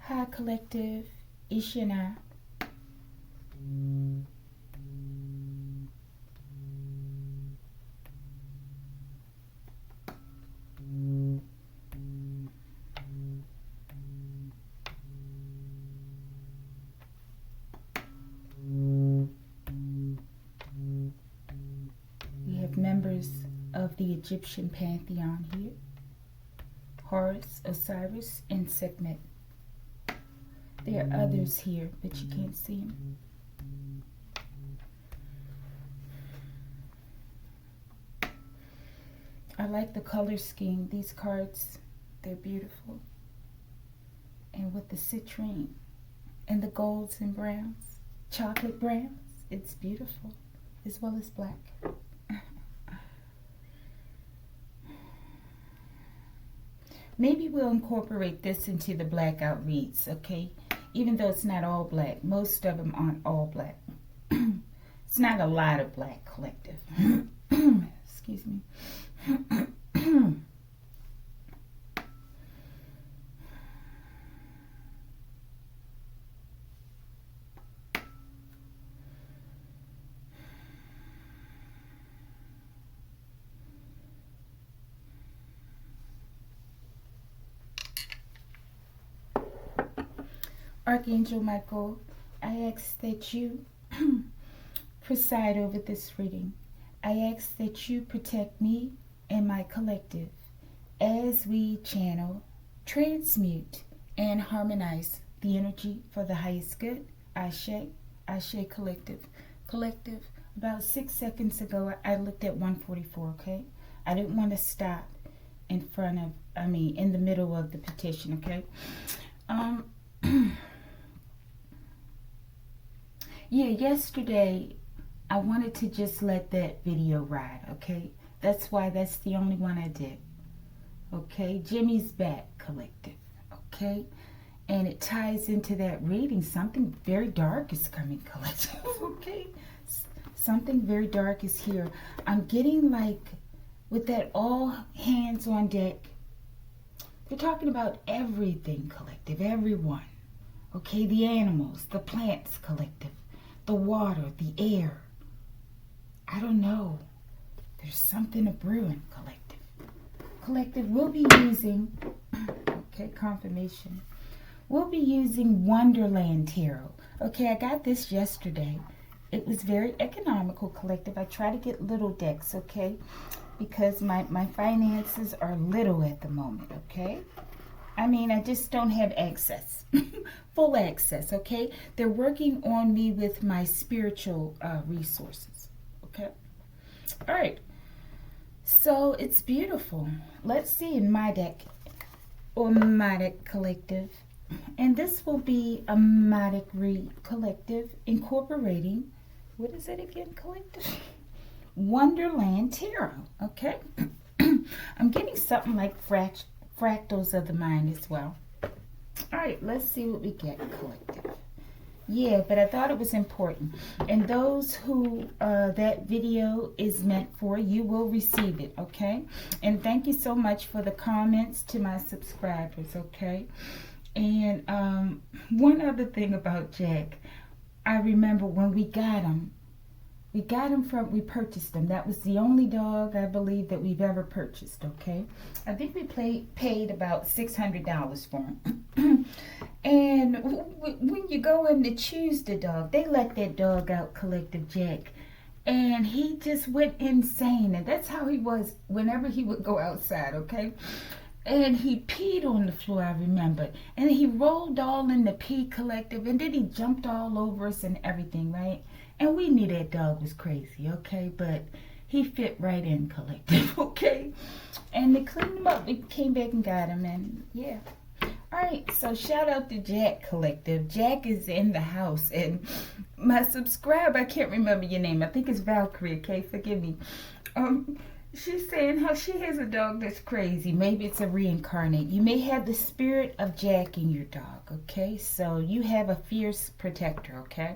Hi, Collective. Ishina. We have members of the Egyptian pantheon here. Horus, Osiris, and Sekhmet. There are others here, but you can't see them. I like the color scheme. These cards, they're beautiful. And with the citrine and the golds and browns, chocolate browns, it's beautiful, as well as black. Maybe we'll incorporate this into the blackout reads, okay? Even though it's not all black. Most of them aren't all black. It's not a lot of black, Collective. Excuse me. Archangel Michael, I ask that you preside over this reading. I ask that you protect me and my collective as we channel, transmute, and harmonize the energy for the highest good. Ashe, Ashe Collective. Collective, about 6 seconds ago, I looked at 144, okay? I didn't want to stop in the middle of the petition, okay? Yeah, yesterday I wanted to just let that video ride, okay? That's why that's the only one I did. Okay, Jimmy's back, Collective, okay? And it ties into that reading. Something very dark is coming, Collective, okay? Something very dark is here. I'm getting like, with that all hands on deck, they're talking about everything, Collective, everyone. Okay, the animals, the plants, Collective, the water, the air. I don't know. There's something a brewing, Collective. Collective, we'll be using, okay, confirmation. We'll be using Wonderland Tarot. Okay, I got this yesterday. It was very economical, Collective. I try to get little decks, okay? Because my finances are little at the moment, okay? I mean, I just don't have access, full access, okay? They're working on me with my spiritual resources, okay? All right, so it's beautiful. Let's see in MyhDeck or MyhDeck Collective. And this will be a MyhDeck Read Collective incorporating, what is it again, Collective? Wonderland Tarot, okay? I'm getting something like fractals of the mind as well. All right, let's see what we get, Collective. Yeah, but I thought it was important. And those who that video is meant for, you will receive it, okay? And thank you so much for the comments to my subscribers, okay? And one other thing about Jack, I remember when we got him, we purchased him. That was the only dog, I believe, that we've ever purchased, okay? I think we paid about $600 for him. And when you go in to choose the dog, they let that dog out, Collective Jack. And he just went insane. And that's how he was whenever he would go outside, okay? And he peed on the floor, I remember. And he rolled all in the pee, Collective. And then he jumped all over us and everything, right? And we knew that dog was crazy, okay? But he fit right in, Collective, okay? And they cleaned him up. We came back and got him, and yeah. All right, so shout out to Jack, Collective. Jack is in the house. And my subscriber, I can't remember your name. I think it's Valkyrie, okay? Forgive me. She's saying how she has a dog that's crazy. Maybe it's a reincarnate. You may have the spirit of Jack in your dog, okay? So you have a fierce protector, okay?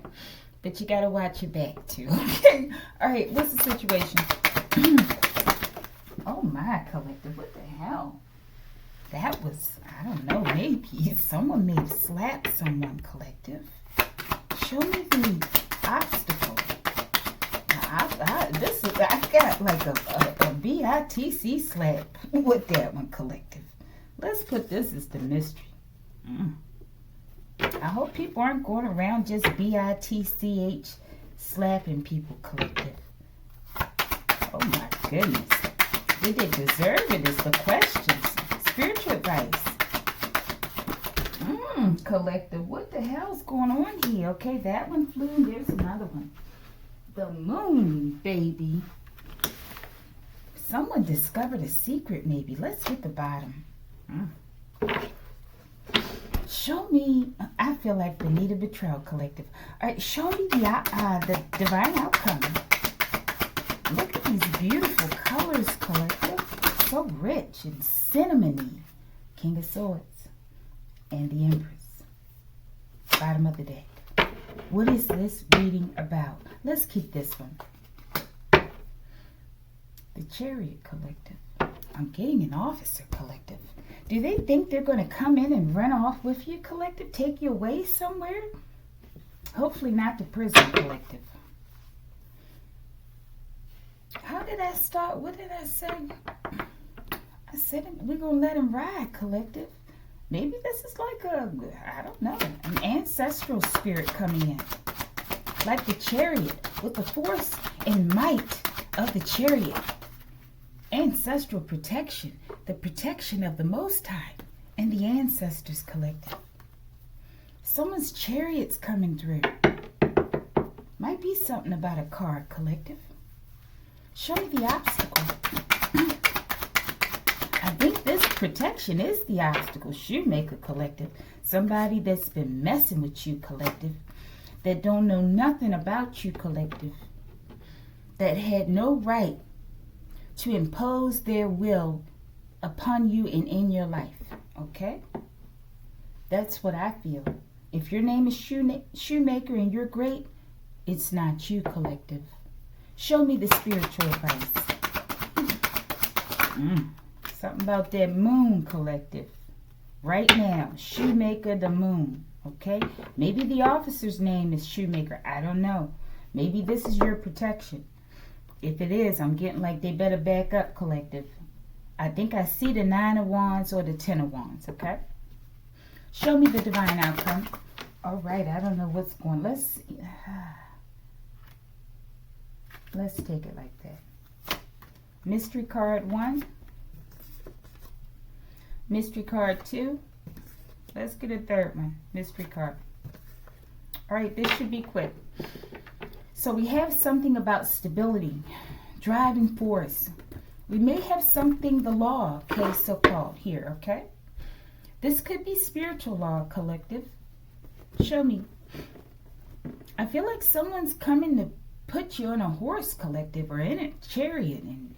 But you got to watch your back, too, okay? All right, what's the situation? Oh, my, Collective, what the hell? That was, I don't know, maybe someone may have slapped someone, collective. Show me the obstacle. I got like a BITC slap with that one, collective. Let's put this as the mystery. I hope people aren't going around just BITCH slapping people, collective. Oh my goodness. Did they deserve it is the question. Spiritual advice. Collective, what the hell's going on here? Okay, that one flew. There's another one. The moon, baby. Someone discovered a secret, maybe. Let's hit the bottom. Show me, I feel like Benita Betrayal, collective. All right, show me the divine outcome. Look at these beautiful colors, collective. So rich and cinnamony. King of Swords and the Empress. Bottom of the deck. What is this reading about? Let's keep this one. The Chariot, collective. I'm getting an officer, collective. Do they think they're going to come in and run off with you, collective? Take you away somewhere? Hopefully not to prison, collective. How did I start? What did I say? I said we're going to let him ride, collective. Maybe this is like I don't know, an ancestral spirit coming in. Like the Chariot, with the force and might of the Chariot. Ancestral protection, the protection of the Most High and the ancestors, collective. Someone's chariot's coming through. Might be something about a car, collective. Show me the obstacle. I think this protection is the obstacle. Shoemaker, collective. Somebody that's been messing with you, collective. That don't know nothing about you, collective. That had no right to impose their will upon you and in your life. Okay? That's what I feel. If your name is Shoemaker and you're great, it's not you, collective. Show me the spiritual advice. Something about that moon, collective. Right now, Shoemaker the moon. Okay? Maybe the officer's name is Shoemaker. I don't know. Maybe this is your protection. If it is, I'm getting like they better back up, collective. I think I see the 9 of Wands or the 10 of Wands, okay? Show me the divine outcome. All right, I don't know what's going on. Let's take it like that. Mystery card 1. Mystery card 2. Let's get a third one. Mystery card. All right, this should be quick. So we have something about stability, driving force. We may have something, the law, okay, so-called here, okay? This could be spiritual law, collective. Show me. I feel like someone's coming to put you on a horse, collective, or in a chariot and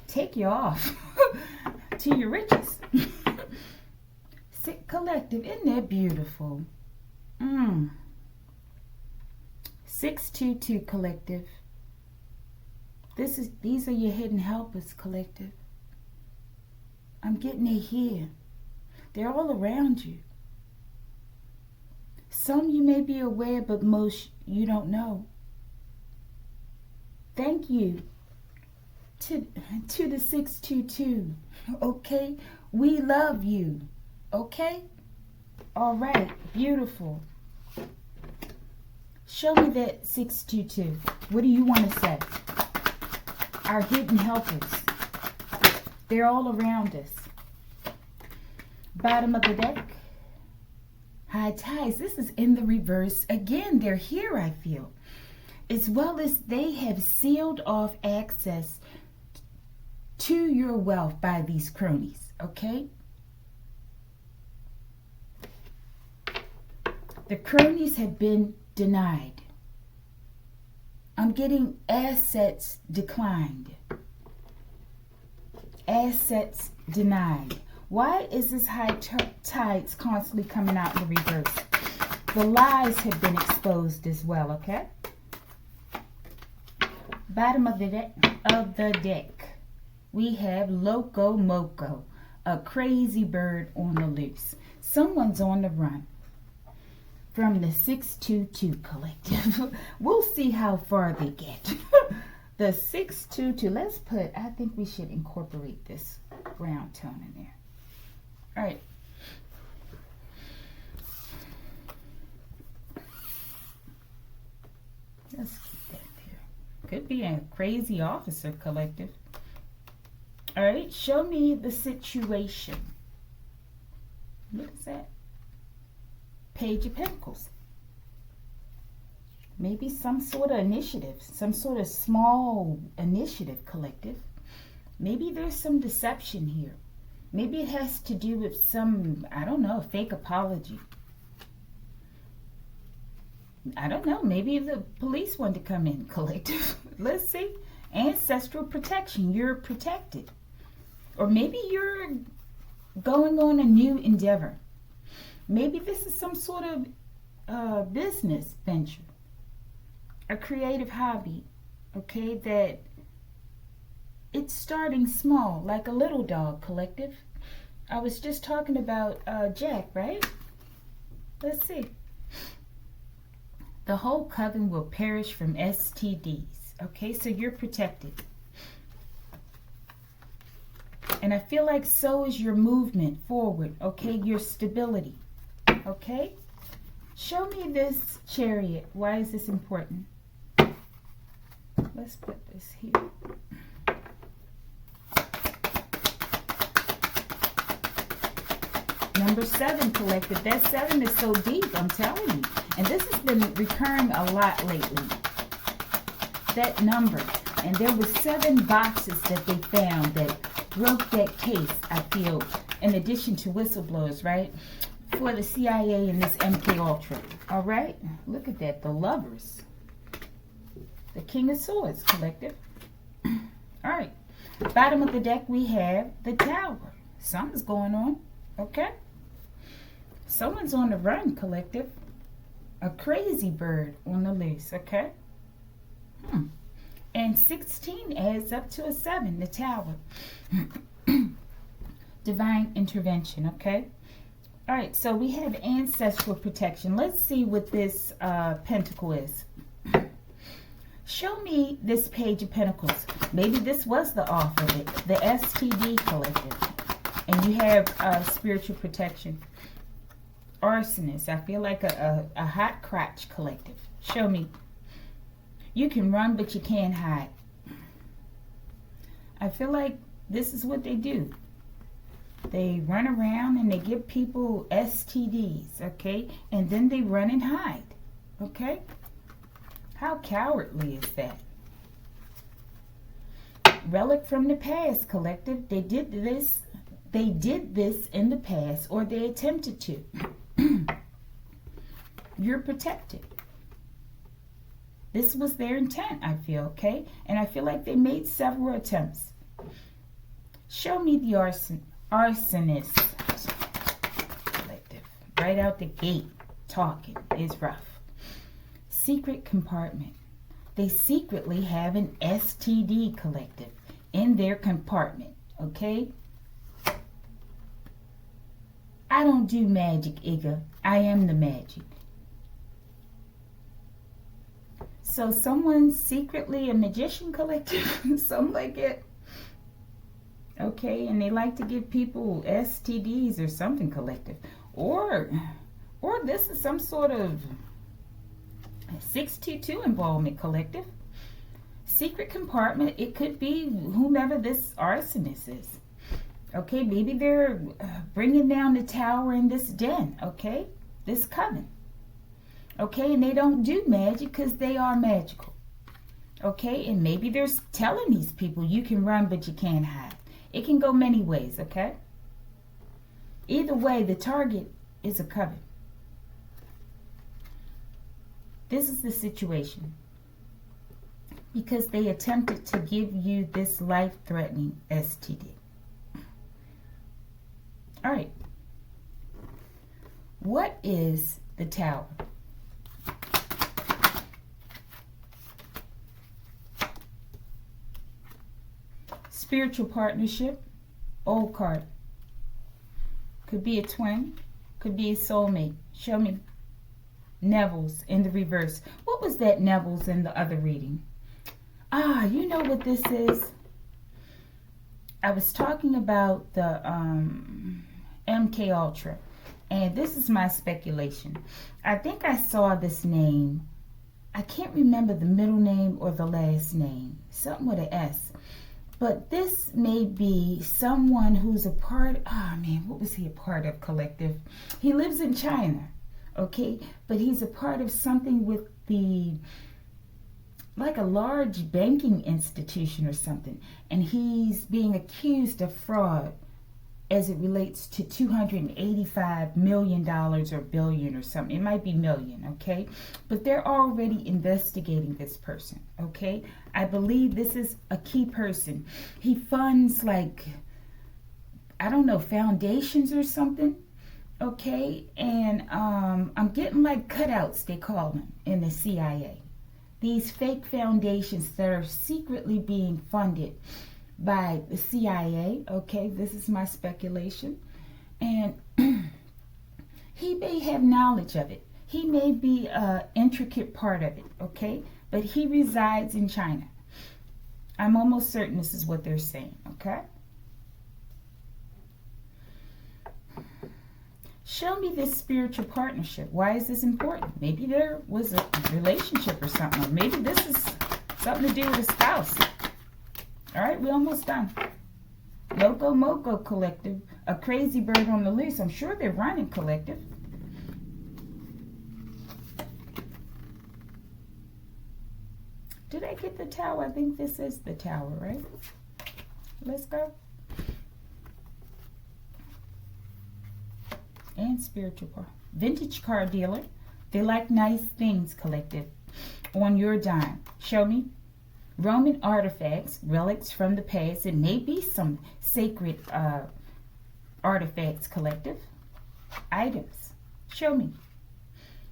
take you off to your riches. Collective, isn't that beautiful? 622, collective. These are your hidden helpers, collective. I'm getting it here. They're all around you. Some you may be aware, but most you don't know. Thank you to the 622. Okay? We love you. Okay? All right. Beautiful. Show me that 622. What do you want to say? Our hidden helpers. They're all around us. Bottom of the deck. High tides. This is in the reverse. Again, they're here, I feel. As well as they have sealed off access to your wealth by these cronies. Okay? The cronies have been denied. I'm getting assets declined. Assets denied. Why is this high tides constantly coming out in the reverse? The lies have been exposed as well, okay? Bottom of the deck, we have Loco Moco. A crazy bird on the loose. Someone's on the run from the 622 collective. We'll see how far they get. The 622. Let's put, I think we should incorporate this brown tone in there. All right. Let's keep that there. Could be a crazy officer collective. All right, show me the situation. What is that? Page of Pentacles. Maybe some sort of initiative, some sort of small initiative collective. Maybe there's some deception here. Maybe it has to do with some, I don't know, fake apology. I don't know, maybe the police want to come in collective. Let's see. Ancestral protection, you're protected. Or maybe you're going on a new endeavor. Maybe this is some sort of business venture. A creative hobby, okay, that it's starting small, like a little dog collective. I was just talking about Jack, right? Let's see. The whole coven will perish from STDs, okay, so you're protected. And I feel like so is your movement forward, okay, your stability, okay? Show me this Chariot. Why is this important? Let's put this here. Number 7 collective. That 7 is so deep, I'm telling you. And this has been recurring a lot lately. That number. And there were 7 boxes that they found that broke that case, I feel, in addition to whistleblowers, right? For the CIA and this MK Ultra. All right? Look at that. The Lovers. The King of Swords collective. All right. Bottom of the deck, we have the Tower. Something's going on. Okay? Someone's on the run, collective. A crazy bird on the loose. Okay? And 16 adds up to a 7, the Tower. Divine intervention, okay? All right, so we have ancestral protection. Let's see what this pentacle is. Show me this Page of Pentacles. Maybe this was the off of it, the STD collective. And you have spiritual protection. Arsonist, I feel like a hot crotch collective. Show me. You can run, but you can't hide. I feel like this is what they do. They run around and they give people STDs, okay? And then they run and hide, okay? How cowardly is that? Relic from the past, collective. They did this in the past, or they attempted to. You're protected. This was their intent, I feel, okay? And I feel like they made several attempts. Show me the arsonist collective. Right out the gate, talking is rough. Secret compartment. They secretly have an STD collective in their compartment, okay? I don't do magic, Igga. I am the magic. So someone's secretly a magician collective, something like it. Okay, and they like to give people STDs or something collective. Or this is some sort of 622 involvement collective. Secret compartment, it could be whomever this arsonist is. Okay, maybe they're bringing down the tower in this den, okay? This coven. Okay, and they don't do magic because they are magical. Okay, and maybe they're telling these people you can run but you can't hide. It can go many ways, okay? Either way, the target is a coven. This is the situation. Because they attempted to give you this life-threatening STD. All right. What is the Tower? Spiritual partnership, old card. Could be a twin. Could be a soulmate. Show me. Neville's in the reverse. What was that Neville's in the other reading? Ah, you know what this is? I was talking about the MK Ultra. And this is my speculation. I think I saw this name. I can't remember the middle name or the last name. Something with an S. But this may be someone who's a part, what was he a part of, collective? He lives in China, okay? But he's a part of something with like a large banking institution or something. And he's being accused of fraud as it relates to $285 million or billion or something. It might be million, okay? But they're already investigating this person, okay? I believe this is a key person. He funds like, I don't know, foundations or something, okay? And I'm getting like cutouts, they call them, in the CIA. These fake foundations that are secretly being funded by the CIA, okay? This is my speculation. And he may have knowledge of it. He may be an intricate part of it, okay? But he resides in China. I'm almost certain this is what they're saying, okay? Show me this spiritual partnership. Why is this important? Maybe there was a relationship or something. Or maybe this is something to do with a spouse. All right, we're almost done. Loco Moco Collective, a crazy bird on the loose. I'm sure they're running, collective. Did I get the tower? I think this is the tower, right? Let's go. And spiritual part. Vintage car dealer. They like nice things, collective. On your dime. Show me. Roman artifacts, relics from the past. It may be some sacred artifacts, collective. Items. Show me.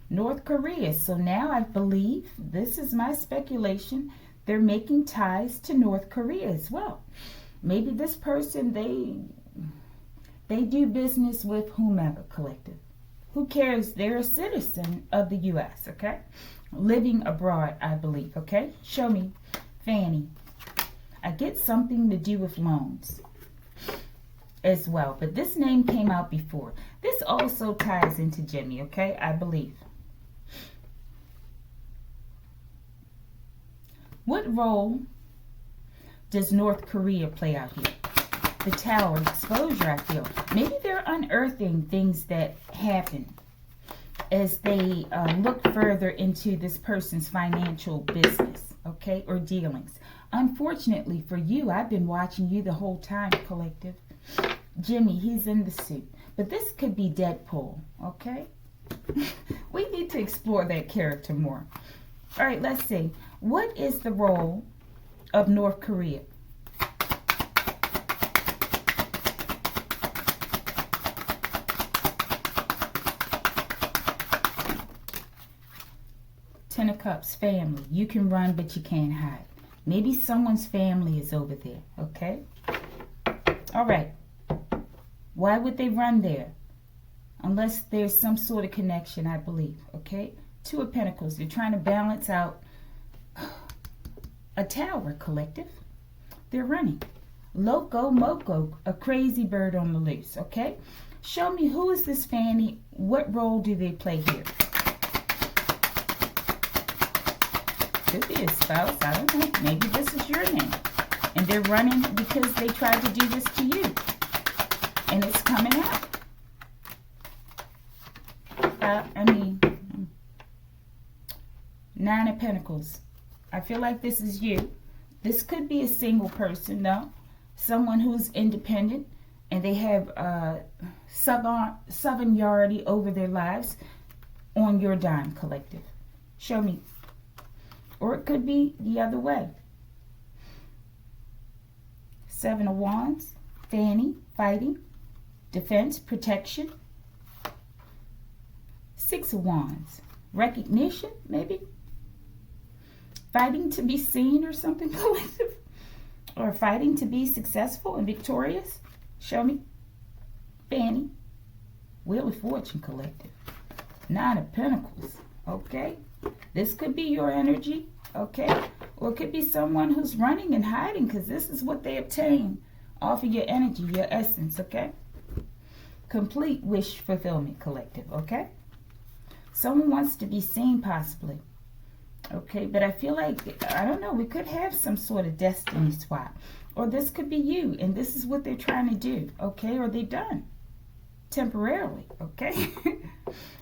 North Korea. So now I believe, this is my speculation, they're making ties to North Korea as well. Maybe this person, they do business with whomever, collective. Who cares? They're a citizen of the U.S., okay? Living abroad, I believe, okay? Show me. Fanny. I get something to do with loans as well. But this name came out before. This also ties into Jimmy, okay? I believe. What role does North Korea play out here? The tower exposure, I feel. Maybe they're unearthing things that happen as they look further into this person's financial business, okay, or dealings. Unfortunately for you, I've been watching you the whole time, collective. Jimmy, he's in the suit. But this could be Deadpool, okay? We need to explore that character more. All right, let's see. What is the role of North Korea? Ten of Cups, family. You can run, but you can't hide. Maybe someone's family is over there, okay? All right. Why would they run there? Unless there's some sort of connection, I believe, okay? Two of Pentacles. They're trying to balance out a tower, collective. They're running. Loco Moco, a crazy bird on the loose, okay? Show me, who is this Fanny? What role do they play here? Could be a spouse, I don't know. Maybe this is your name. And they're running because they tried to do this to you. And it's coming out. Nine of Pentacles. I feel like this is you. This could be a single person, though. Someone who's independent and they have sovereignty over their lives on your dime, collective. Show me. Or it could be the other way. Seven of Wands. Fanny, fighting. Defense, protection. Six of Wands. Recognition, maybe. Fighting to be seen or something collective. Or fighting to be successful and victorious. Show me. Fanny. Wheel of Fortune collective. 9 of Pentacles. Okay. This could be your energy. Okay. Or it could be someone who's running and hiding because this is what they obtain off of your energy, your essence. Okay. Complete wish fulfillment collective. Okay. Someone wants to be seen possibly. Okay. But I feel like, I don't know, we could have some sort of destiny swap. Or this could be you and this is what they're trying to do. Okay. Or they're done. Temporarily, okay?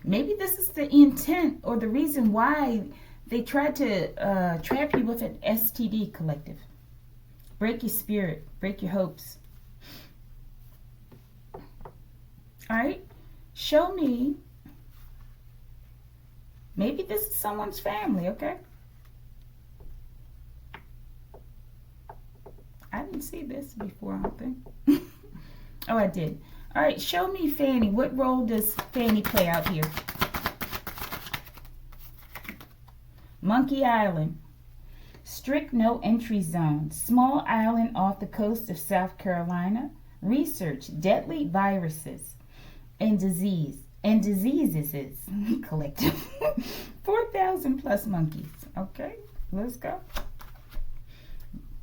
Maybe this is the intent or the reason why they tried to trap you with an STD collective. Break your spirit, break your hopes. All right, show me. Maybe this is someone's family, okay? I didn't see this before, I don't think. Oh, I did. All right, show me Fanny. What role does Fanny play out here? Monkey Island. Strict no entry zone. Small island off the coast of South Carolina. Research deadly viruses and diseases collective. 4,000 plus monkeys. Okay, let's go.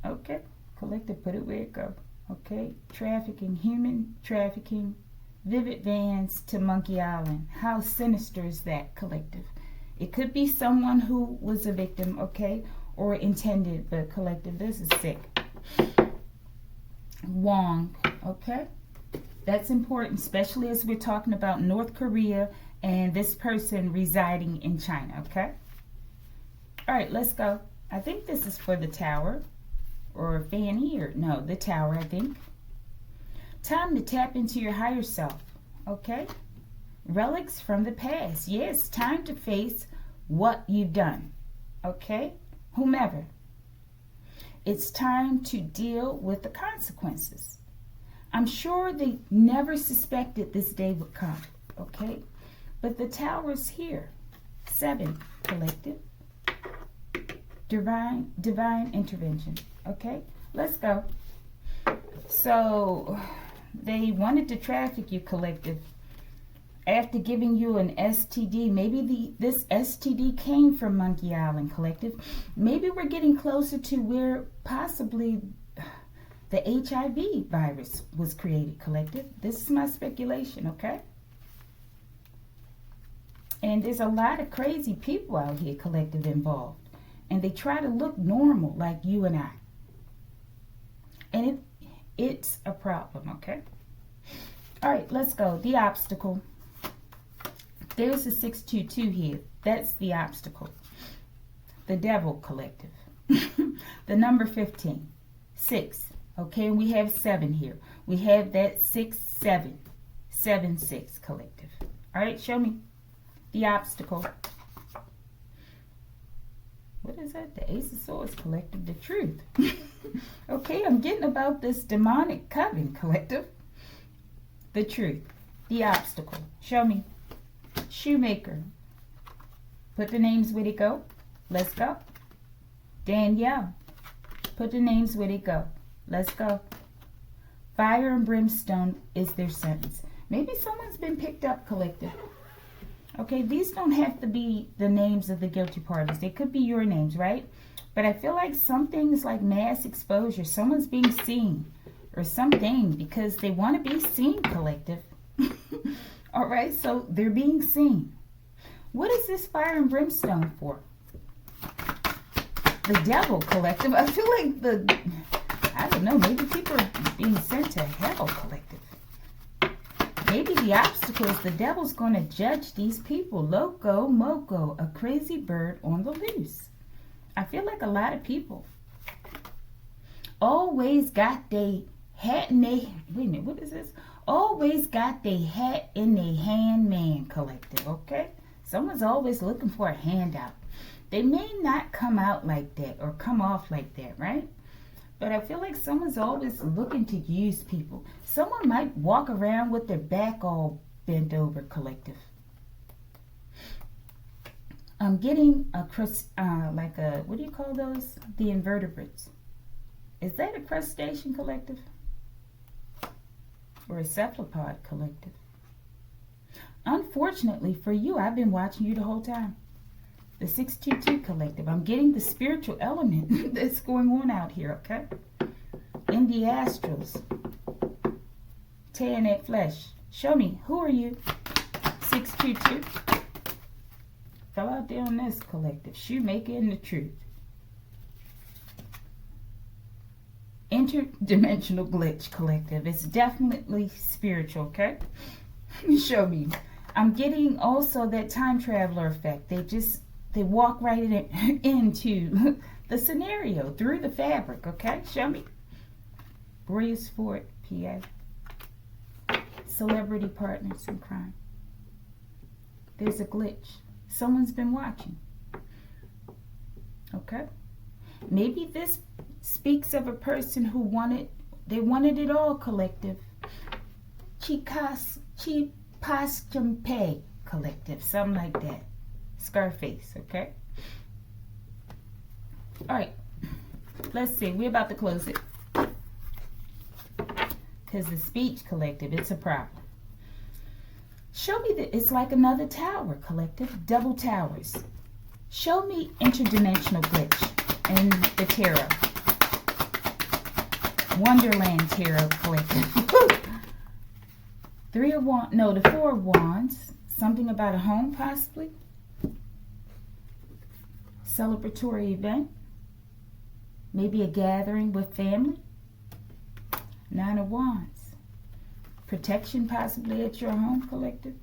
Okay, collective, put it where it go. Okay, trafficking, human trafficking, vivid vans to Monkey Island. How sinister is that, collective? It could be someone who was a victim, okay, or intended, but collective, this is sick. Wong, okay? That's important, especially as we're talking about North Korea and this person residing in China, okay? All right, let's go. I think this is for the Tower. Or Fanny, or no, the Tower, I think. Time to tap into your higher self, okay? Relics from the past. Yes, time to face what you've done, okay? Whomever. It's time to deal with the consequences. I'm sure they never suspected this day would come, okay? But the Tower is here. 7, collective. Divine intervention. Okay, let's go. So they wanted to traffic you, collective, after giving you an STD. Maybe this STD came from Monkey Island, collective. Maybe we're getting closer to where possibly the HIV virus was created, collective. This is my speculation, okay? And there's a lot of crazy people out here, collective, involved. And they try to look normal like you and I. And it's a problem, okay? All right, let's go. The obstacle. There's a 622 here. That's the obstacle. The Devil, collective. The number 15. 6. Okay, and we have 7 here. We have that 6, 7. 7, 6, collective. All right, show me. The obstacle. What is that? The Ace of Swords, collective. The truth. Okay, I'm getting about this demonic coven, collective. The truth. The obstacle. Show me. Shoemaker. Put the names where they go. Let's go. Danielle. Put the names where they go. Let's go. Fire and brimstone is their sentence. Maybe someone's been picked up, collective. Okay, these don't have to be the names of the guilty parties. They could be your names, right? But I feel like something's like mass exposure. Someone's being seen or something because they want to be seen, collective. All right, so they're being seen. What is this fire and brimstone for? The Devil, collective. I feel like I don't know, maybe people are being sent to hell, collective. Maybe the obstacle is the devil's going to judge these people. Loco moco, a crazy bird on the loose. I feel like a lot of people always got their hat in their... Wait a minute, what is this? Always got their hat in their hand, man, collective, okay? Someone's always looking for a handout. They may not come out like that or come off like that, right? But I feel like someone's always looking to use people. Someone might walk around with their back all bent over, collective. I'm getting a like a, what do you call those? The invertebrates. Is that a crustacean, collective? Or a cephalopod, collective? Unfortunately for you, I've been watching you the whole time. The 622 collective. I'm getting the spiritual element that's going on out here, okay? In the astrals. Tearing that flesh. Show me. Who are you? 622. Fell out there on this collective. Shoemaker in the truth. Interdimensional glitch collective. It's definitely spiritual, okay? Show me. I'm getting also that time traveler effect. They walk right into the scenario through the fabric, okay? Show me. Warriors Fort, PA. Celebrity partners in crime. There's a glitch. Someone's been watching. Okay? Maybe this speaks of a person who wanted it all, collective. Chipaschampe collective, something like that. Scarface, okay? All right, let's see. We're about to close it because the speech collective, it's a problem. Show me that it's like another tower, collective. Double towers. Show me interdimensional glitch in the tarot. Wonderland tarot collective. Three of wands. No, the four of wands. Something about a home, possibly. Celebratory event. Maybe a gathering with family. Nine of wands. Protection possibly at your home, collective.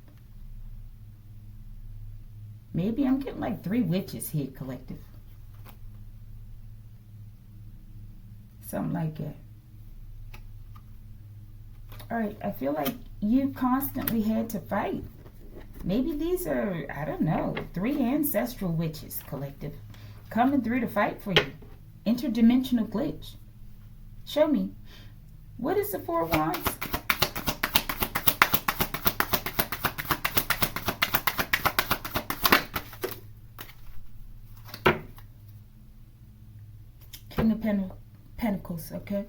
Maybe I'm getting like 3 witches here, collective. Something like that. All right, I feel like you constantly had to fight. Maybe these are, I don't know, 3 ancestral witches, collective, coming through to fight for you. Interdimensional glitch. Show me. What is the 4 of wands? King of Pentacles, okay?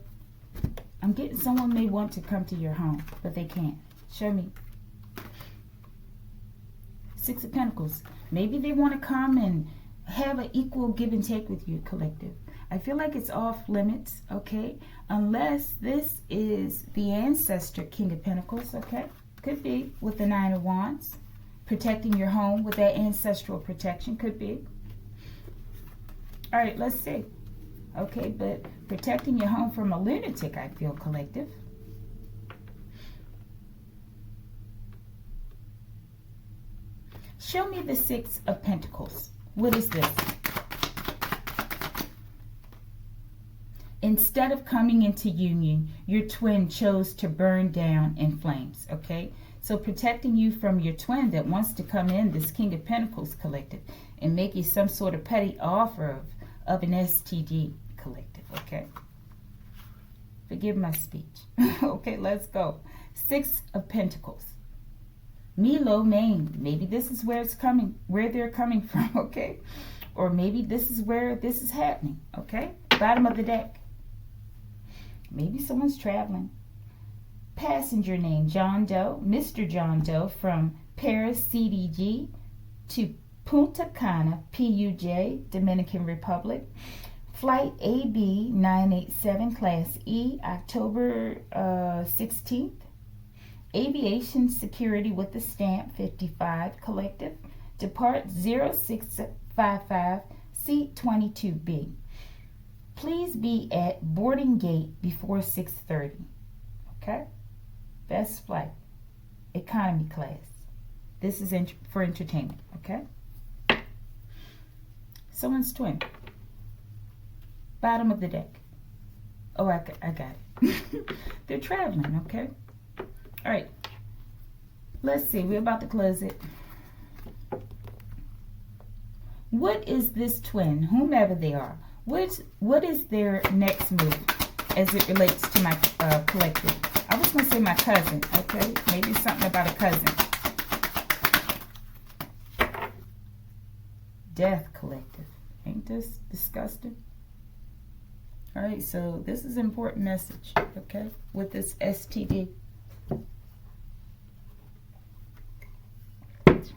I'm getting someone may want to come to your home, but they can't. Show me. 6 of Pentacles. Maybe they want to come and have an equal give and take with you, collective. I feel like it's off limits, okay? Unless this is the ancestor King of Pentacles, okay? Could be with the 9 of Wands. Protecting your home with that ancestral protection, could be. All right, let's see. Okay, but protecting your home from a lunatic, I feel, collective. Show me the 6 of Pentacles. What is this? Instead of coming into union, your twin chose to burn down in flames, okay? So protecting you from your twin that wants to come in, this King of Pentacles collective, and make you some sort of petty offer of an STD collective, okay? Forgive my speech. Okay, let's go. 6 of Pentacles. Milo, Maine. Maybe this is where it's coming, where they're coming from, okay? Or maybe this is where this is happening, okay? Bottom of the deck. Maybe someone's traveling. Passenger name, John Doe. Mr. John Doe from Paris, CDG, to Punta Cana, PUJ, Dominican Republic. Flight AB 987, Class E, October 16th. Aviation Security with the stamp 55, collective. Depart 0655, Seat 22B. Please be at boarding gate before 6:30. Okay? Best flight. Economy class. This is for entertainment. Okay? Someone's twin. Bottom of the deck. Oh, I got it. They're traveling, okay? All right. Let's see. We're about to close it. What is this twin, whomever they are? What is their next move as it relates to my collective? I was going to say my cousin, okay? Maybe something about a cousin. Death collective. Ain't this disgusting? All right, so this is an important message, okay, with this STD.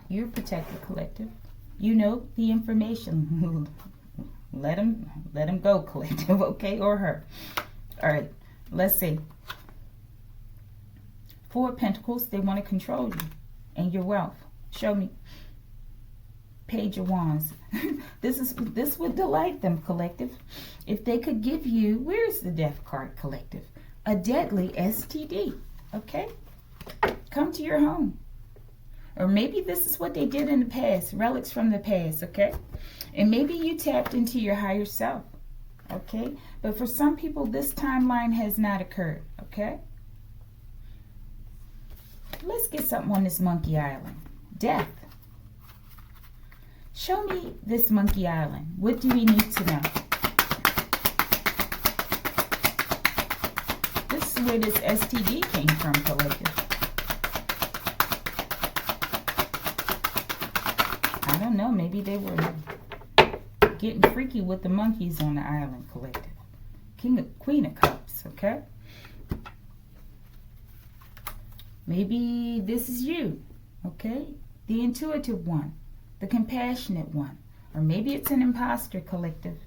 You're protected, collective. You know the information. let them go, collective, okay, or her. All right, let's see. Four of Pentacles, they want to control you and your wealth. Show me. Page of Wands. This would delight them, collective. If they could give you, where's the Death card, collective? A deadly STD, okay? Come to your home. Or maybe this is what they did in the past, relics from the past, okay? And maybe you tapped into your higher self, okay? But for some people, this timeline has not occurred, okay? Let's get something on this Monkey Island. Death. Show me this Monkey Island. What do we need to know? This is where this STD came from, collective. I don't know. Maybe they were getting freaky with the monkeys on the island, collective. Queen of Cups, okay? Maybe this is you, okay? The intuitive one, the compassionate one. Or maybe it's an imposter, collective.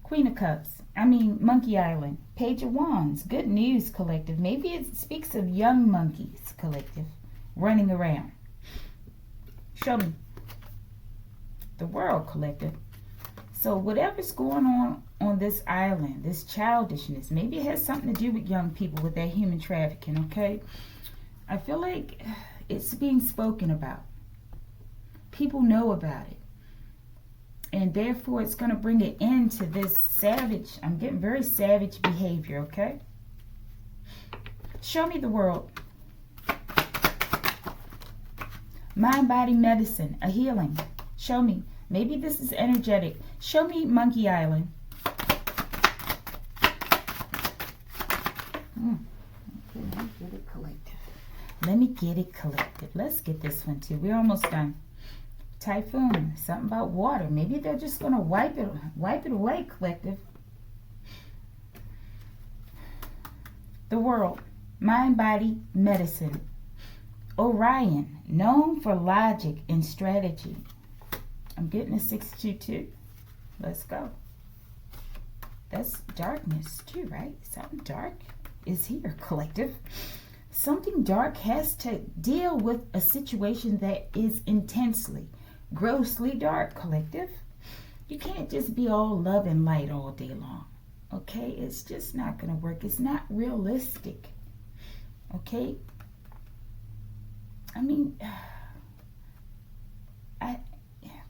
Queen of Cups. Monkey Island. Page of Wands. Good news, collective. Maybe it speaks of young monkeys, collective, running around. Show me. The World, collective. So whatever's going on this island, this childishness, maybe it has something to do with young people, with that human trafficking, okay? I feel like it's being spoken about. People know about it. And therefore, it's going to bring an end to this savage, I'm getting very savage behavior, okay? Show me the World. Mind, body, medicine, a healing. Show me. Maybe this is energetic. Show me Monkey Island. Let me get it collected. Let's get this one too. We're almost done. Typhoon. Something about water. Maybe they're just going to wipe it away, collective. The World. Mind, body, medicine. Orion. Known for logic and strategy. I'm getting a 622. Let's go. That's darkness too, right? Something dark is here, collective. Something dark has to deal with a situation that is intensely, grossly dark, collective. You can't just be all love and light all day long, okay? It's just not going to work. It's not realistic, okay?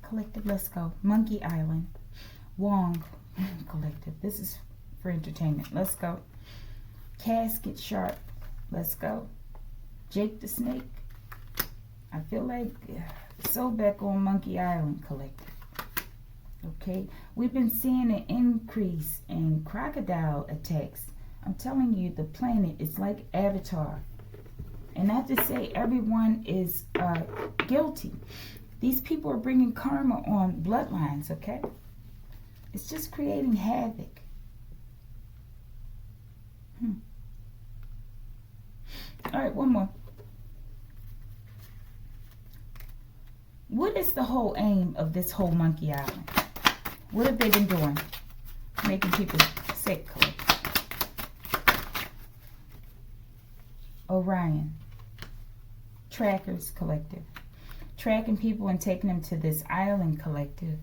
Collective, let's go. Monkey Island. Wong, collective. This is for entertainment. Let's go. Casket Sharp. Let's go. Jake the Snake. I feel like so back on Monkey Island, collective. Okay, we've been seeing an increase in crocodile attacks. I'm telling you, the planet is like Avatar. And not to say everyone is guilty. These people are bringing karma on bloodlines, okay? It's just creating havoc. All right, one more. What is the whole aim of this whole Monkey Island? What have they been doing? Making people sick. Orion. Trackers, collective. Tracking people and taking them to this island, collective.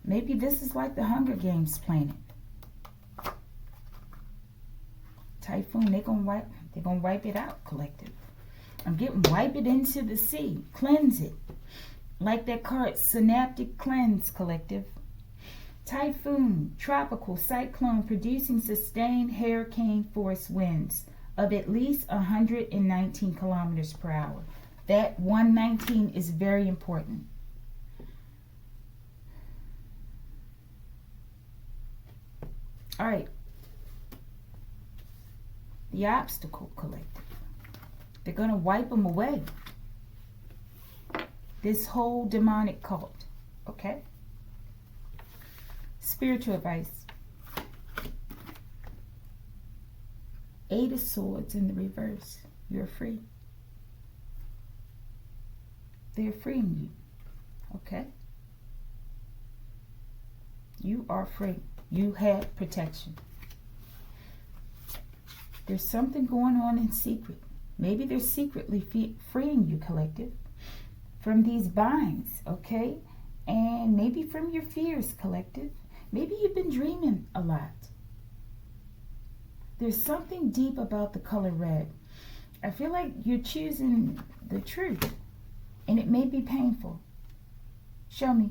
Maybe this is like the Hunger Games planet. Typhoon, they're gonna wipe it out, collective. I'm getting wipe it into the sea. Cleanse it. Like that card, synaptic cleanse, collective. Typhoon, tropical cyclone producing sustained hurricane force winds of at least 119 kilometers per hour. That 119 is very important. All right. The obstacle, collective. They're going to wipe them away. This whole demonic cult. Okay? Spiritual advice. Eight of Swords in the reverse. You're free. They're freeing you. Okay? You are free. You have protection. There's something going on in secret. Maybe they're secretly freeing you, collective, from these binds, okay? And maybe from your fears, collective. Maybe you've been dreaming a lot. There's something deep about the color red. I feel like you're choosing the truth, and it may be painful. Show me.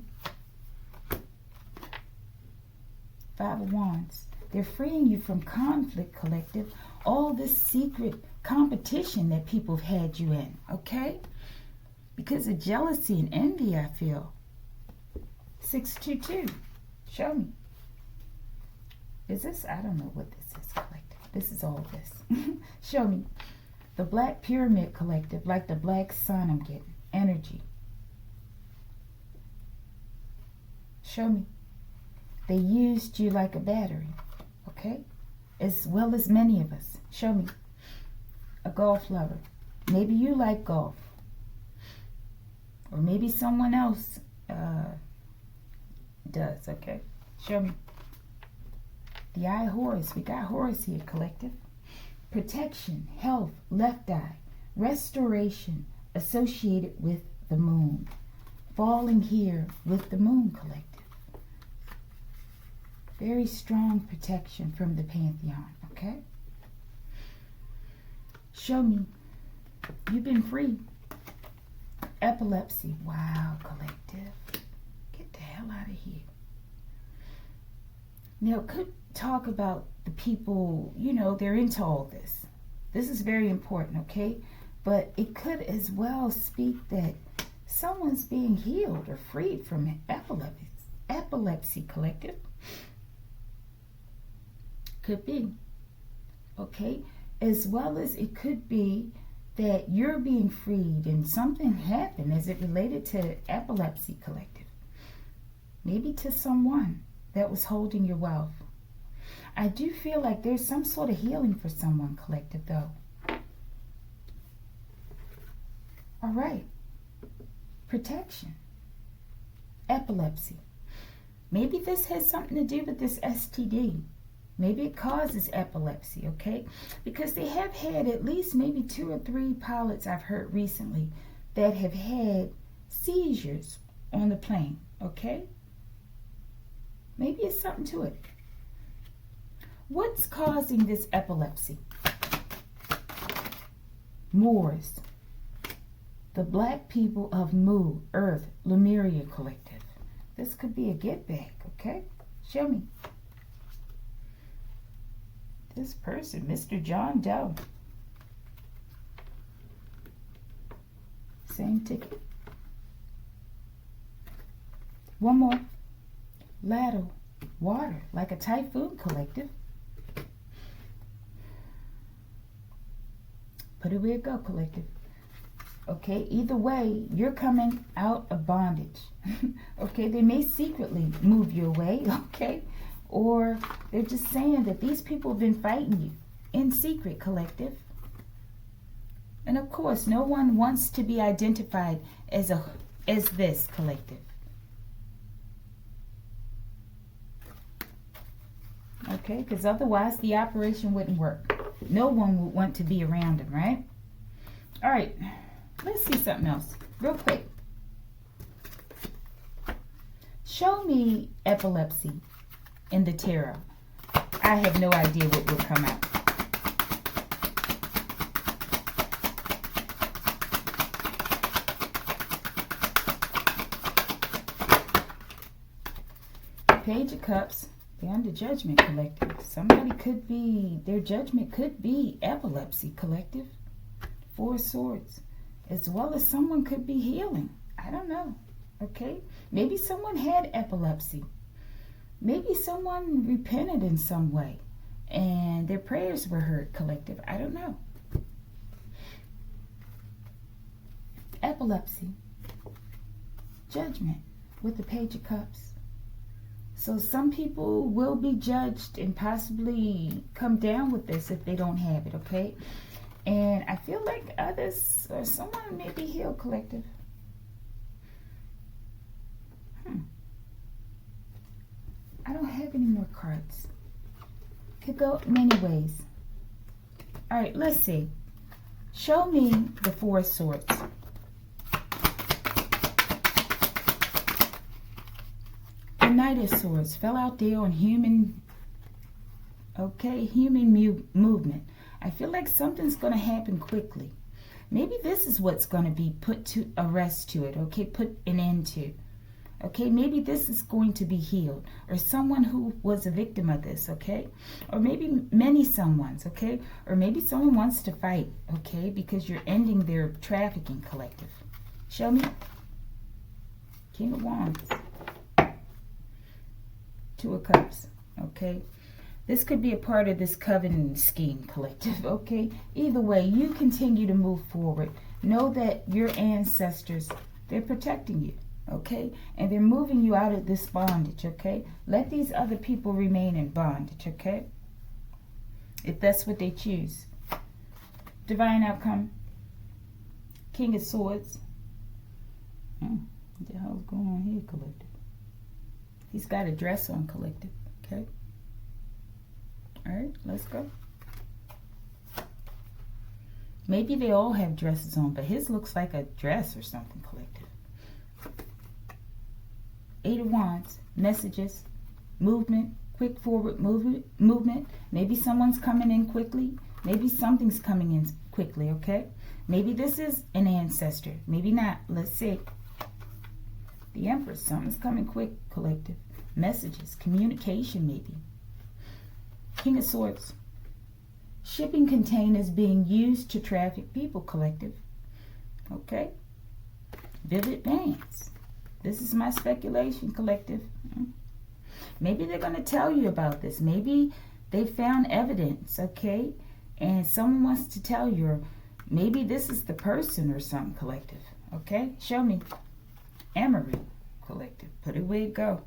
Five of Wands. They're freeing you from conflict, collective. All this secret competition that people have had you in, okay? Because of jealousy and envy, I feel. 622. Show me. Is this? I don't know what this is, collective. This is all this. Show me. The Black Pyramid, collective, like the black sun I'm getting. Energy. Show me. They used you like a battery, okay? As well as many of us. Show me. A golf lover. Maybe you like golf. Or maybe someone else does, okay? Show me. The Eye Horus. We got Horus here, collective. Protection, health, left eye, restoration associated with the moon. Falling here with the moon, collective. Very strong protection from the Pantheon, okay? Show me. You've been free. Epilepsy. Wow, collective. Get the hell out of here. Now, it could talk about the people, you know, they're into all this. This is very important, okay? But it could as well speak that someone's being healed or freed from epilepsy, collective. Could be, okay? As well as it could be that you're being freed and something happened as it related to epilepsy, collective. Maybe to someone that was holding your wealth. I do feel like there's some sort of healing for someone, collective, though. All right. Protection. Epilepsy. Maybe this has something to do with this STD. Maybe it causes epilepsy, okay? Because they have had at least maybe 2 or 3 pilots I've heard recently that have had seizures on the plane, okay? Maybe it's something to it. What's causing this epilepsy? Moors. The black people of Mu, Earth, Lemuria collective. This could be a get back, okay? Show me. This person, Mr. John Doe. Same ticket. One more. Ladle. Water, like a typhoon, collective. Put it where it go, collective. Okay, either way, you're coming out of bondage. Okay, they may secretly move you away, okay? Or they're just saying that these people have been fighting you in secret, collective. And of course, no one wants to be identified as this collective. Okay, because otherwise the operation wouldn't work. No one would want to be around them, right? All right, let's see something else real quick. Show me epilepsy in the tarot. I have no idea what will come out. Page of Cups. They're under judgment, collective. Somebody could be, their judgment could be epilepsy, collective. 4 Swords. As well as someone could be healing. I don't know. Okay? Maybe someone had epilepsy. Maybe someone repented in some way and their prayers were heard, collective. I don't know. Epilepsy. Judgment with the Page of Cups. So some people will be judged and possibly come down with this if they don't have it, okay? And I feel like others or someone may be healed, collective. I don't have any more cards. Could go many ways. All right, let's see. Show me the Four of Swords. The Knight of Swords fell out there on human, movement. I feel like something's going to happen quickly. Maybe this is what's going to be put to a rest to it, okay, put an end to. Okay, maybe this is going to be healed, or someone who was a victim of this, okay? Or maybe many someones, okay? Or maybe someone wants to fight, okay, because you're ending their trafficking, collective. Show me. King of Wands. Two of Cups, okay? This could be a part of this covenant scheme, collective, okay? Either way, you continue to move forward. Know that your ancestors, they're protecting you, okay? And they're moving you out of this bondage, okay? Let these other people remain in bondage, okay? If that's what they choose. Divine outcome. King of Swords. What the hell's going on here, collective? He's got a dress on, collective, okay? All right, let's go. Maybe they all have dresses on, but his looks like a dress or something, collective. Eight of Wands, messages, movement, quick forward movement. Maybe someone's coming in quickly. Maybe something's coming in quickly, okay? Maybe this is an ancestor. Maybe not. Let's see. The Empress, something's coming quick, collective. Messages, communication maybe. King of Swords. Shipping containers being used to traffic people, collective. Okay. Vivid bands. This is my speculation, collective. Maybe they're going to tell you about this. Maybe they found evidence, okay? And someone wants to tell you. Or maybe this is the person or something, collective. Okay? Show me. Emery, collective. Put it where it go.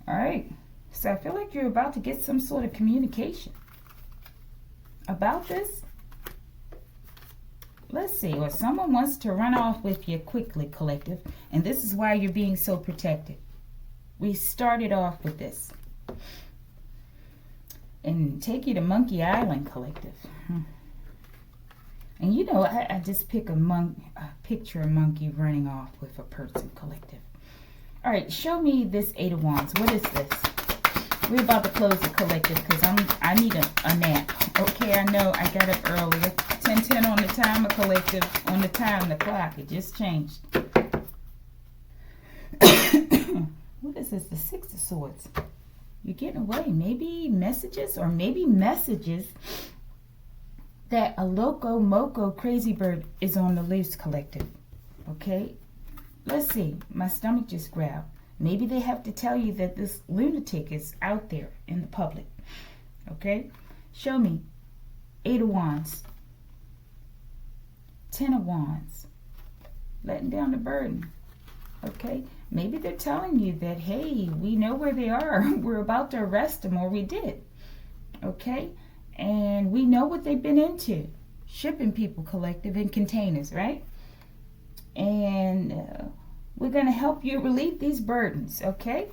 All right. So I feel like you're about to get some sort of communication about this. Let's see. Or someone wants to run off with you quickly, collective. And this is why you're being so protected. We started off with this. And take you to Monkey Island, collective. And you know, I just pick picture a monkey running off with a person, collective. All right, show me this Eight of Wands. What is this? We're about to close the collective because I need a nap. Okay, I know I got up earlier. 10:10 on the timer, collective. On the time, the clock. It just changed. What is this? The Six of Swords. You're getting away. Maybe messages, or maybe messages that a loco moco crazy bird is on the loose, collective. Okay? Let's see. My stomach just growled. Maybe they have to tell you that this lunatic is out there in the public. Okay? Show me. Eight of Wands. 10 of Wands. Letting down the burden. Okay? Maybe they're telling you that, hey, we know where they are. We're about to arrest them, or we did. Okay? And we know what they've been into. Shipping people, collective, in containers, right? And we're going to help you relieve these burdens, okay?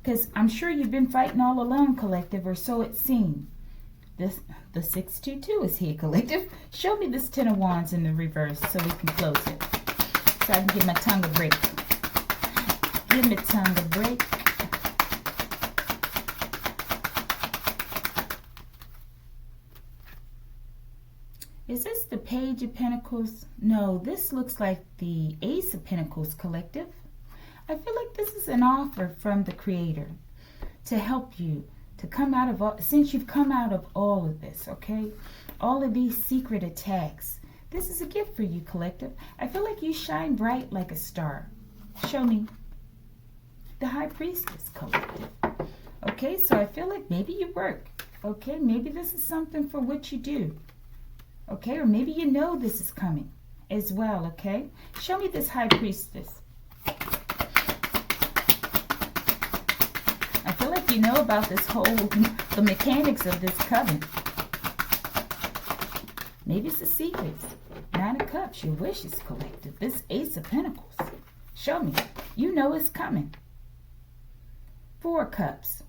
Because I'm sure you've been fighting all alone, collective, or so it seemed. The 622 is here, collective. Show me this 10 of Wands in the reverse so we can close it. So I can give my tongue a break. Give my tongue a break. Is this the Page of Pentacles? No, this looks like the Ace of Pentacles, collective. I feel like this is an offer from the Creator to help you to come out of all, since you've come out of all of this, okay? All of these secret attacks. This is a gift for you, collective. I feel like you shine bright like a star. Show me. The High Priestess, collective. Okay, so I feel like maybe you work. Okay, maybe this is something for what you do. Okay, or maybe you know this is coming as well, okay? Show me this High Priestess. I feel like you know about this whole, the mechanics of this covenant. Maybe it's the secrets. Nine of Cups, your wishes, collective. This Ace of Pentacles. Show me. You know it's coming. Four of Cups.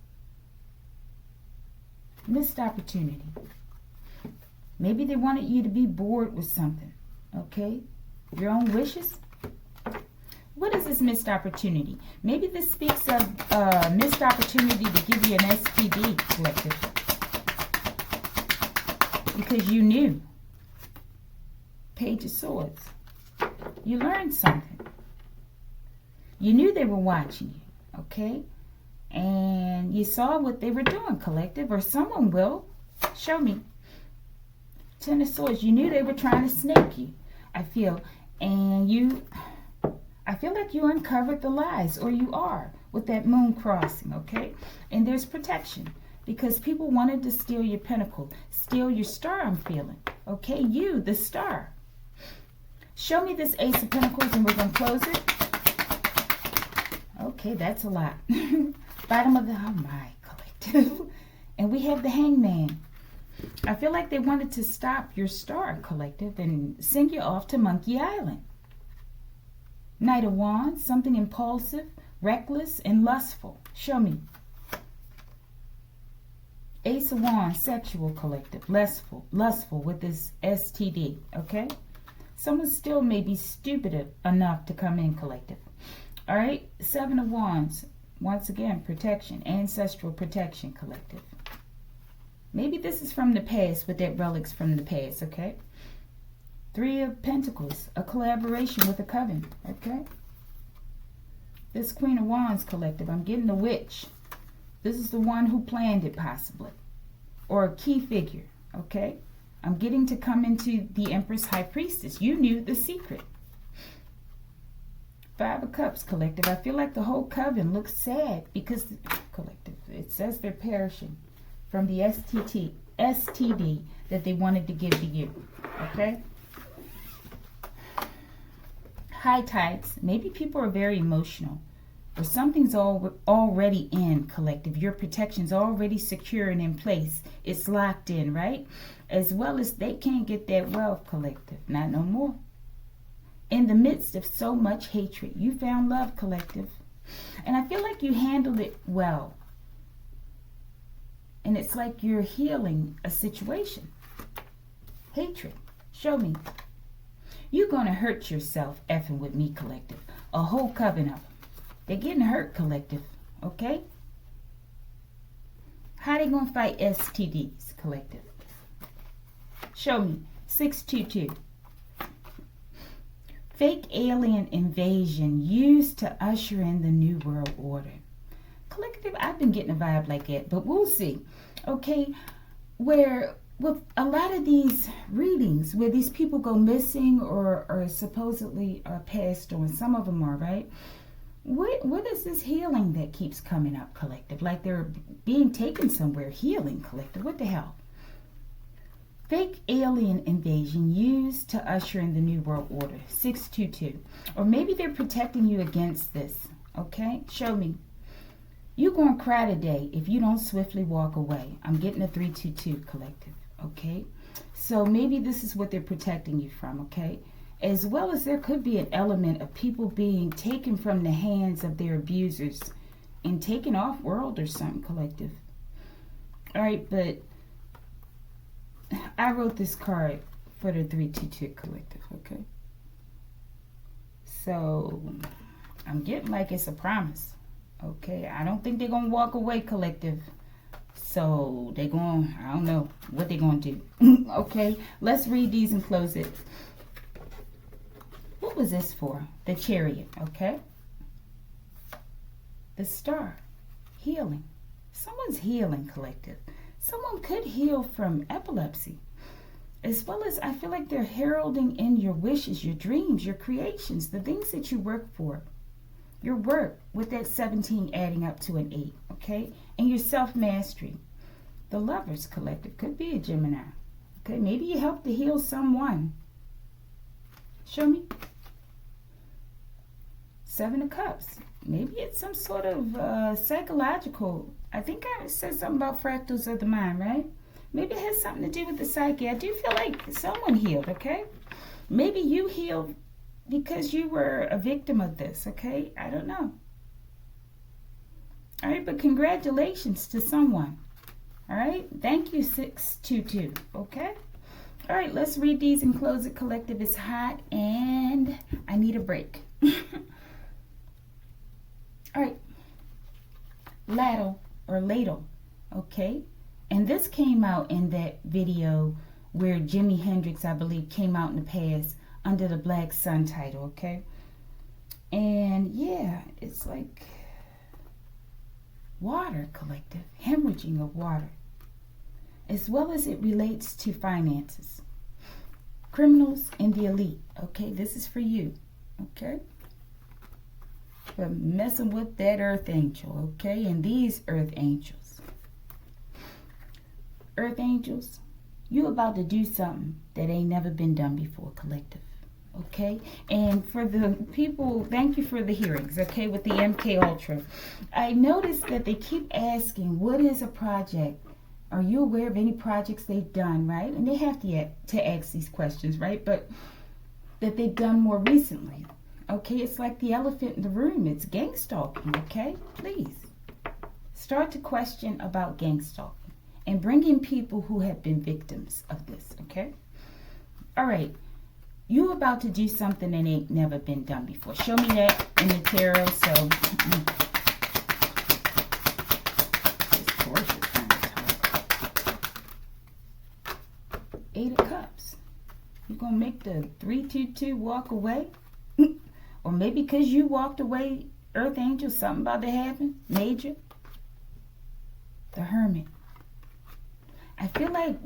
Missed opportunity. Maybe they wanted you to be bored with something. Okay? Your own wishes. What is this missed opportunity? Maybe this speaks of missed opportunity to give you an STD, collective. Because you knew. Page of Swords. You learned something. You knew they were watching you, okay? And you saw what they were doing, collective, or someone will. Show me. Ten of Swords. You knew they were trying to snake you, I feel. And I feel like you uncovered the lies, or you are, with that moon crossing, okay? And there's protection, because people wanted to steal your pentacle, steal your star, I'm feeling. Okay, you, the star. Show me this Ace of Pentacles, and we're going to close it. Okay, that's a lot. Bottom of the, oh my, collective. And we have the Hangman. I feel like they wanted to stop your star, collective, and send you off to Monkey Island. Knight of Wands, something impulsive, reckless, and lustful. Show me. Ace of Wands, sexual, collective, lustful with this STD, okay? Someone still may be stupid enough to come in, collective. All right, Seven of Wands, once again, protection, ancestral protection, collective. Maybe this is from the past with that relics from the past, okay? Three of Pentacles, a collaboration with a coven, okay? This Queen of Wands, collective, I'm getting the Witch. This is the one who planned it, possibly. Or a key figure, okay? I'm getting to come into the Empress High Priestess. You knew the secret. Five of Cups, collective. I feel like the whole coven looks sad because, collective, it says they're perishing from the STD that they wanted to give to you, okay? High tides. Maybe people are very emotional, or something's already in, collective. Your protection's already secure and in place. It's locked in, right? As well as they can't get that wealth, collective. Not no more. In the midst of so much hatred, you found love, collective. And I feel like you handled it well. And it's like you're healing a situation. Hatred. Show me. You're going to hurt yourself effing with me, collective. A whole coven of them. They're getting hurt, collective. Okay? How they going to fight STDs, collective? Show me. 622. Fake alien invasion used to usher in the New World Order. Collective, I've been getting a vibe like that, but we'll see. Okay? Where with a lot of these readings where these people go missing or supposedly are passed on, some of them are, right? What is this healing that keeps coming up, collective? Like they're being taken somewhere, healing, collective. What the hell? Fake alien invasion used to usher in the New World Order. 622. Or maybe they're protecting you against this, okay? Show me. You're going to cry today if you don't swiftly walk away. I'm getting a 322, collective. Okay, so maybe this is what they're protecting you from, okay? As well as there could be an element of people being taken from the hands of their abusers and taken off world or something, collective. All right, but I wrote this card for the 322 collective, okay? So I'm getting like it's a promise, okay? I don't think they're going to walk away, collective. So they're going, I don't know what they're going to do. Okay, let's read these and close it. What was this for? The Chariot, okay? The Star, healing. Someone's healing, collective. Someone could heal from epilepsy. As well as I feel like they're heralding in your wishes, your dreams, your creations, the things that you work for. Your work with that 17 adding up to an 8, okay? And your self-mastery. The Lovers collective could be a Gemini. Okay, maybe you help to heal someone. Show me. Seven of Cups. Maybe it's some sort of psychological. I think I said something about fractals of the mind, right? Maybe it has something to do with the psyche. I do feel like someone healed, okay? Maybe you healed because you were a victim of this, okay? I don't know. All right, but congratulations to someone. All right, thank you, 622. Okay. All right, let's read these and close it. Collective is hot and I need a break. All right, ladle. Okay, and this came out in that video where Jimi Hendrix, I believe, came out in the past under the Black Sun title. Okay, and yeah, it's like water, collective, hemorrhaging of water, as well as it relates to finances, criminals, and the elite. Okay, this is for you. Okay, for messing with that earth angel. Okay, and these earth angels. Earth angels, you about to do something that ain't never been done before, collective. Okay, and for the people, thank you for the hearings. Okay, with the MK Ultra, I noticed that they keep asking, what is a project? Are you aware of any projects they've done, right? And they have to ask these questions, right? But that they've done more recently. Okay, it's like the elephant in the room. It's gang stalking. Okay, please start to question about gang stalking and bring in people who have been victims of this. Okay, all right. You about to do something that ain't never been done before. Show me that in the tarot. So, this course is kind of tough. 8 of Cups. You gonna make the 322 walk away? Or maybe because you walked away, Earth Angel, something about to happen major. The Hermit. I feel like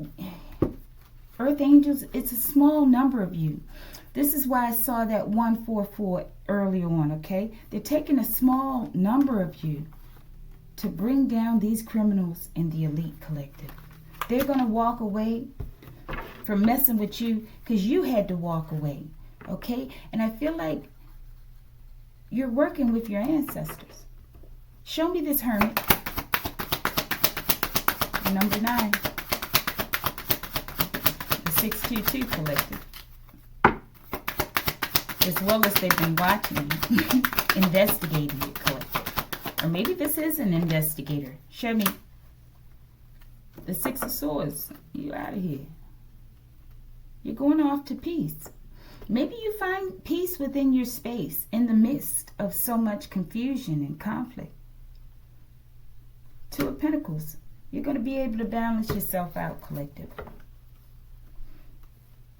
Earth Angels, it's a small number of you. This is why I saw that 144 earlier on, okay? They're taking a small number of you to bring down these criminals in the elite collective. They're going to walk away from messing with you because you had to walk away, okay? And I feel like you're working with your ancestors. Show me this Hermit. Number 9. 622 collective, as well as they've been watching, investigating it collective. Or maybe this is an investigator. Show me. The 6 of Swords. You out of here. You're going off to peace. Maybe you find peace within your space in the midst of so much confusion and conflict. 2 of Pentacles. You're going to be able to balance yourself out, collective.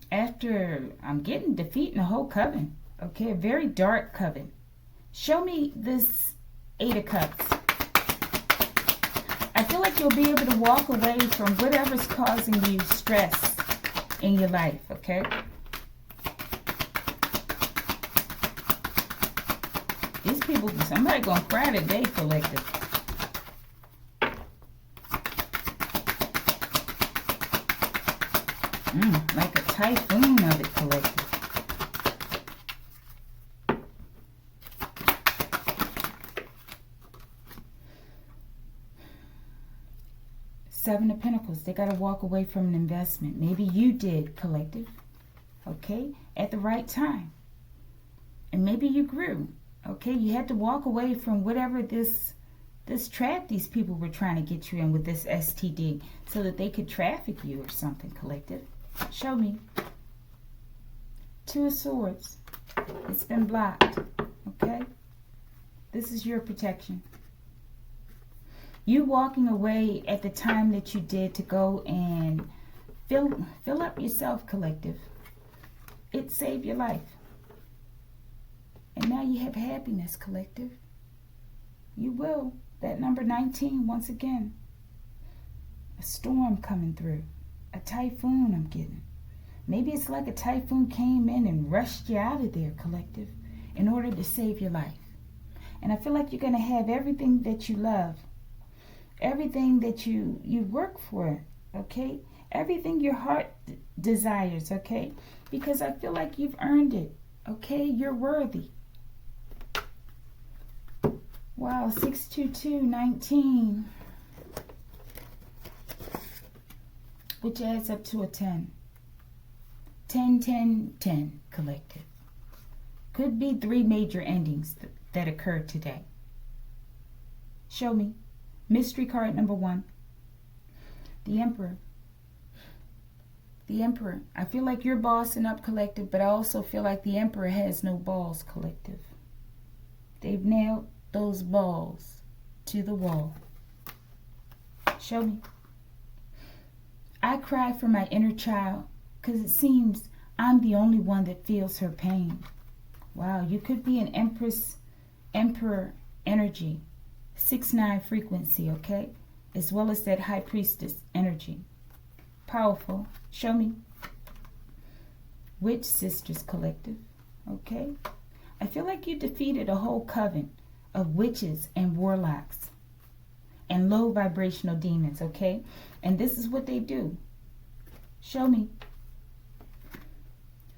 After I'm getting defeating a whole coven, okay, a very dark coven. Show me this 8 of Cups. I feel like you'll be able to walk away from whatever's causing you stress in your life, okay? These people, somebody gonna cry today, collective. Like a typhoon of it, collective. Seven of Pentacles. They got to walk away from an investment. Maybe you did, collective. Okay? At the right time. And maybe you grew. Okay? You had to walk away from whatever this trap these people were trying to get you in with this STD so that they could traffic you or something, collective. Show me. 2 of Swords. It's been blocked. Okay? This is your protection. You walking away at the time that you did to go and fill up yourself, collective. It saved your life. And now you have happiness, collective. You will. That number 19, once again. A storm coming through. A typhoon I'm getting. Maybe it's like a typhoon came in and rushed you out of there, collective, in order to save your life. And I feel like you're going to have everything that you love. Everything that you work for, okay? Everything your heart desires, okay? Because I feel like you've earned it, okay? You're worthy. Wow, 622, 19. Which adds up to a 10. 10, 10, 10, collective. Could be 3 major endings that occurred today. Show me. Mystery card number 1. The Emperor. The Emperor. I feel like you're bossing up, collective, but I also feel like the Emperor has no balls, collective. They've nailed those balls to the wall. Show me. I cry for my inner child because it seems I'm the only one that feels her pain. Wow, you could be an Emperor energy. 6-9 frequency, okay? As well as that High Priestess energy. Powerful. Show me. Witch Sisters collective, okay? I feel like you defeated a whole coven of witches and warlocks and low vibrational demons, okay? And this is what they do. Show me.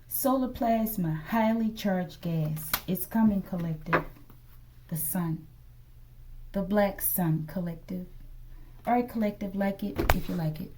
Solar plasma, highly charged gas. It's coming, collective. The sun. The black sun, collective. All right, collective, like it if you like it.